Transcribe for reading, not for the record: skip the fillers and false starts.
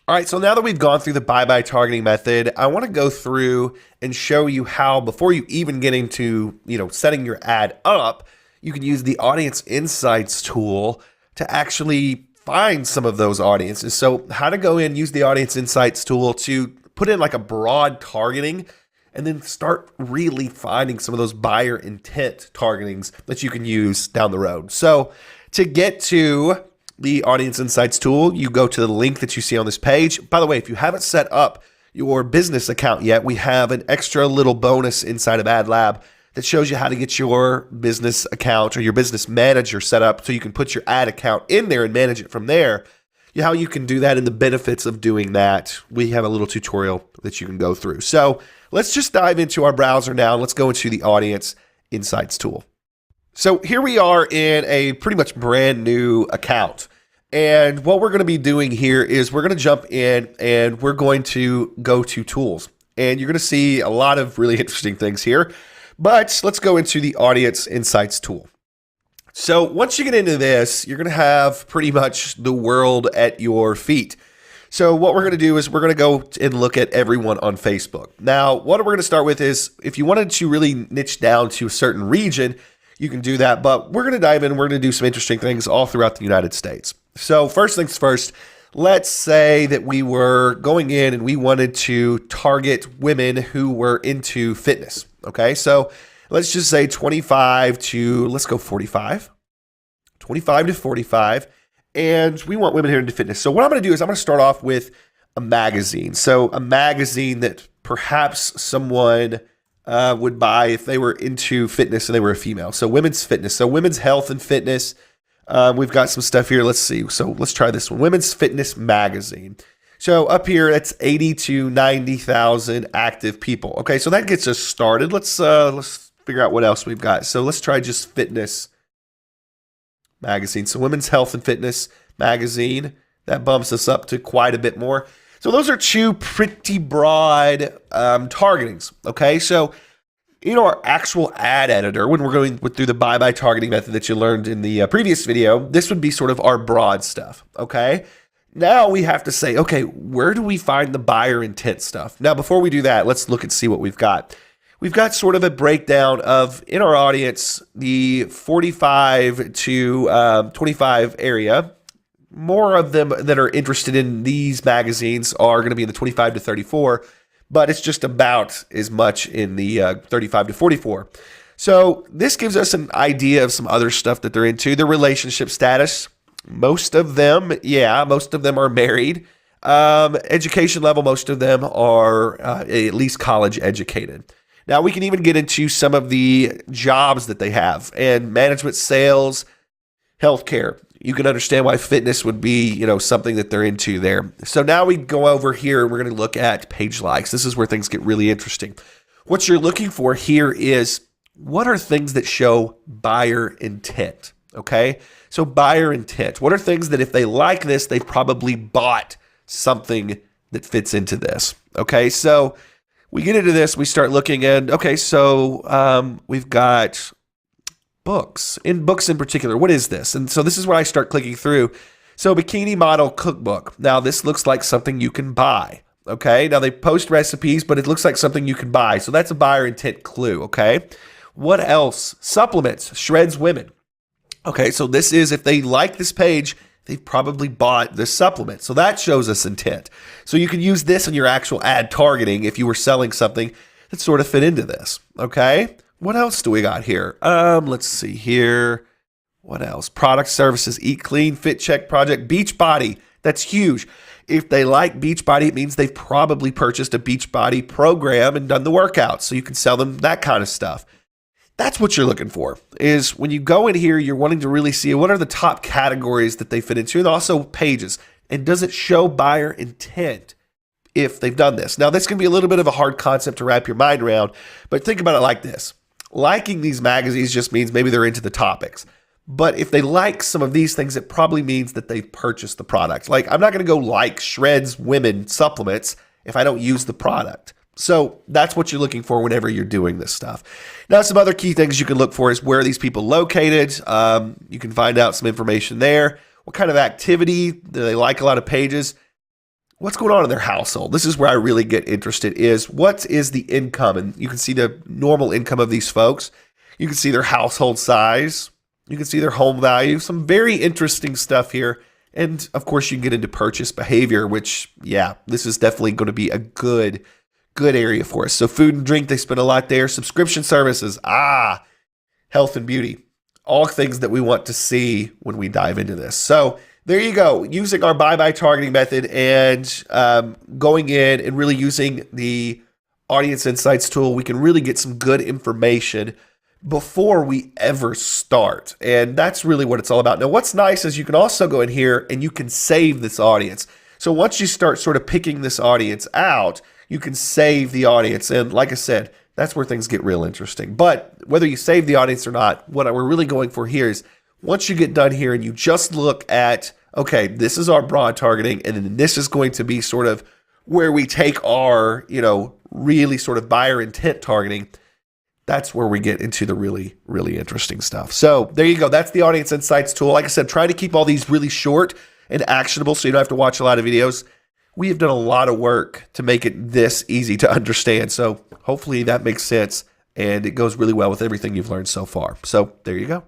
All right, so now that we've gone through the BiBi targeting method, I want to go through and show you how, before you even get into, setting your ad up, you can use the Audience Insights tool to actually find some of those audiences. So how to go in, use the Audience Insights tool to put in like a broad targeting and then start really finding some of those buyer intent targetings that you can use down the road. So to get to the Audience Insights tool, you go to the link that you see on this page. By the way, if you haven't set up your business account yet, we have an extra little bonus inside of AdLab that shows you how to get your business account or your business manager set up so you can put your ad account in there and manage it from there. How you can do that and the benefits of doing that, we have a little tutorial that you can go through. So let's just dive into our browser now and let's go into the Audience Insights tool. So here we are in a pretty much brand new account. And what we're going to be doing here is we're going to jump in and we're going to go to tools. And you're going to see a lot of really interesting things here. But let's go into the Audience Insights tool. So once you get into this, you're going to have pretty much the world at your feet. So what we're going to do is we're going to go and look at everyone on Facebook. Now, what we're going to start with is if you wanted to really niche down to a certain region, you can do that, but we're going to dive in and we're going to do some interesting things all throughout the United States. So first things first, let's say that we were going in and we wanted to target women who were into fitness. Okay, so let's just say 25 to, let's go 45. 25 to 45. And we want women here into fitness. So what I'm going to do is I'm going to start off with a magazine. So a magazine that perhaps someone would buy if they were into fitness and they were a female. So women's fitness. So women's health and fitness. We've got some stuff here. Let's see. So let's try this one. Women's Fitness Magazine. So up here, it's 80 to 90,000 active people. Okay, so that gets us started. Let's figure out what else we've got. So let's try just fitness magazine. So Women's Health and Fitness Magazine. That bumps us up to quite a bit more. So those are two pretty broad targetings. Okay, so our actual ad editor, when we're going through the BiBi targeting method that you learned in the previous video, this would be sort of our broad stuff. Okay. Now we have to say, okay, where do we find the buyer intent stuff? Now, before we do that, let's look and see what we've got. We've got sort of a breakdown of, in our audience, the 45 to 25 area. More of them that are interested in these magazines are going to be in the 25 to 34, but it's just about as much in the 35 to 44. So this gives us an idea of some other stuff that they're into. Their relationship status. Most of them are married. Education level, most of them are at least college educated. Now we can even get into some of the jobs that they have and management, sales, healthcare. You can understand why fitness would be, something that they're into there. So now we go over here and we're going to look at page likes. This is where things get really interesting. What you're looking for here is what are things that show buyer intent? Okay, so buyer intent. What are things that if they like this, they've probably bought something that fits into this? Okay, so we get into this, we start looking at, okay, so we've got books. In books in particular, what is this? And so this is where I start clicking through. So bikini model cookbook. Now this looks like something you can buy. Okay, now they post recipes, but it looks like something you can buy. So that's a buyer intent clue. Okay, what else? Supplements, Shreds Women. Okay, so this is, if they like this page, they've probably bought this supplement. So that shows us intent. So you can use this in your actual ad targeting if you were selling something that sort of fit into this. Okay, what else do we got here? Let's see here. What else? Product, services, Eat Clean, Fit Check Project, Beachbody. That's huge. If they like Beachbody, it means they've probably purchased a Beachbody program and done the workouts. So you can sell them that kind of stuff. That's what you're looking for, is when you go in here, you're wanting to really see what are the top categories that they fit into, and also pages. And does it show buyer intent if they've done this? Now, this can be a little bit of a hard concept to wrap your mind around, but think about it like this. Liking these magazines just means maybe they're into the topics. But if they like some of these things, it probably means that they've purchased the product. Like, I'm not going to go like Shreds Women supplements if I don't use the product. So that's what you're looking for whenever you're doing this stuff. Now, some other key things you can look for is where are these people located? You can find out some information there. What kind of activity? Do they like a lot of pages? what's going on in their household. This is where I really get interested, is what is the income? And you can see the normal income of these folks. You can see their household size. You can see their home value. Some very interesting stuff here. And of course, you can get into purchase behavior, which, yeah, this is definitely going to be a good area for us. So food and drink, they spend a lot there. Subscription services, health and beauty, all things that we want to see when we dive into this. So there you go, using our BiBi targeting method and going in and really using the audience insights tool, we can really get some good information before we ever start. And that's really what it's all about. Now, what's nice is you can also go in here and you can save this audience. So once you start sort of picking this audience out, you can save the audience. And like I said, that's where things get real interesting. But whether you save the audience or not, what we're really going for here is once you get done here and you just look at, okay, this is our broad targeting, and then this is going to be sort of where we take our, really sort of buyer intent targeting. That's where we get into the really, really interesting stuff. So there you go. That's the Audience Insights tool. Like I said, try to keep all these really short and actionable so you don't have to watch a lot of videos. We have done a lot of work to make it this easy to understand. So hopefully that makes sense and it goes really well with everything you've learned so far. So there you go.